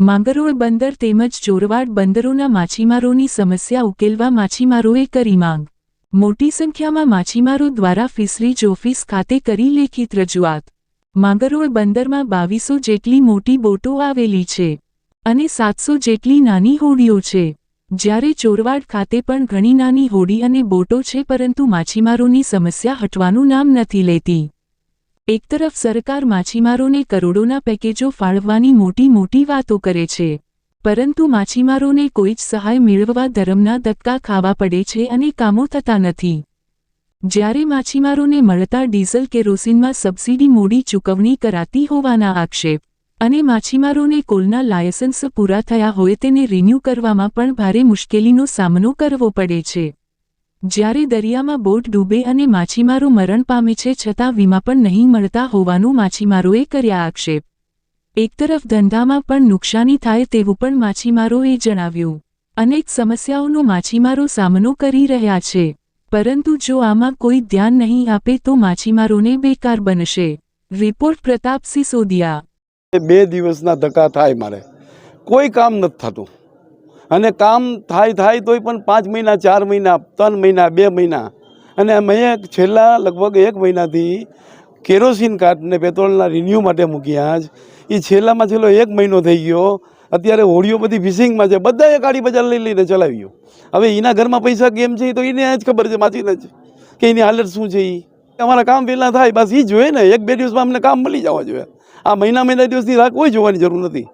માંગરોળ બંદર તેમજ ચોરવાડ બંદરોના માછીમારોની સમસ્યા ઉકેલવા માછીમારોએ કરી માંગ। મોટી સંખ્યામાં માછીમારો દ્વારા ફિશરીજ ઓફિસ ખાતે કરી લેખિત રજૂઆત। માંગરોળ બંદરમાં 2200 જેટલી મોટી બોટો આવેલી છે અને 700 જેટલી નાની હોડીઓ છે, જ્યારે ચોરવાડ ખાતે પણ ઘણી નાની હોડી અને બોટો છે, પરંતુ માછીમારોની સમસ્યા હટવાનું નામ નથી લેતી। એક તરફ સરકાર માછીમારોને કરોડોના પેકેજો ફાળવવાની મોટી મોટી વાતો કરે છે, પરંતુ માછીમારોને કોઈ જ સહાય મેળવવા ધરમના ધક્કા ખાવા પડે છે અને કામો થતા નથી। જ્યારે માછીમારોને મળતા ડીઝલ કેરોસીનમાં સબસિડી મોડી ચૂકવણી કરાતી હોવાના આક્ષેપ અને માછીમારોને કોલના લાયસન્સ પૂરા થયા હોય તેને રિન્યૂ કરવામાં પણ ભારે મુશ્કેલીનો સામનો કરવો પડે છે। જ્યારે દરિયામાં બોટ ડૂબે અને માછીમારો મરણ પામે છે, છતાં વીમા પણ નહીં મળતા હોવાનું માછીમારોએ કર્યા આક્ષેપ। એક તરફ ધંધામાં પણ નુકસાની થાય તેવું પણ માછીમારોએ જણાવ્યું। અનેક સમસ્યાઓનો માછીમારો સામનો કરી રહ્યા છે, પરંતુ જો આમાં કોઈ ધ્યાન નહીં આપે તો માછીમારોને બેકાર બનશે। રિપોર્ટ પ્રતાપ સિસોદિયા। 2 દિવસના ધક્કા થાય, મારે કોઈ કામ નથી થતું અને કામ થાય તોય પણ 5 મહિના 4 મહિના 3 મહિના 2 મહિના અને મેં છેલ્લા લગભગ 1 મહિનાથી કેરોસીન કાર્ડ ને પેટ્રોલના રિન્યૂ માટે મૂક્યા જ એ છેલ્લામાં છેલ્લો 1 મહિનો થઈ ગયો। અત્યારે હોડીઓ બધી ફિશિંગમાં છે, બધાએ ગાડી બજાર લઈને ચલાવ્યું। હવે એના ઘરમાં પૈસા કેમ છે તો એને જ ખબર છે, માછીને જ કે એની હાલત શું છે। એ અમારા કામ પહેલાં થાય, બસ એ જોઈએ ને, 1-2 દિવસમાં અમને કામ મળી જવા જોઈએ। આ મહિના દિવસની રાહ કોઈ જોવાની જરૂર નથી।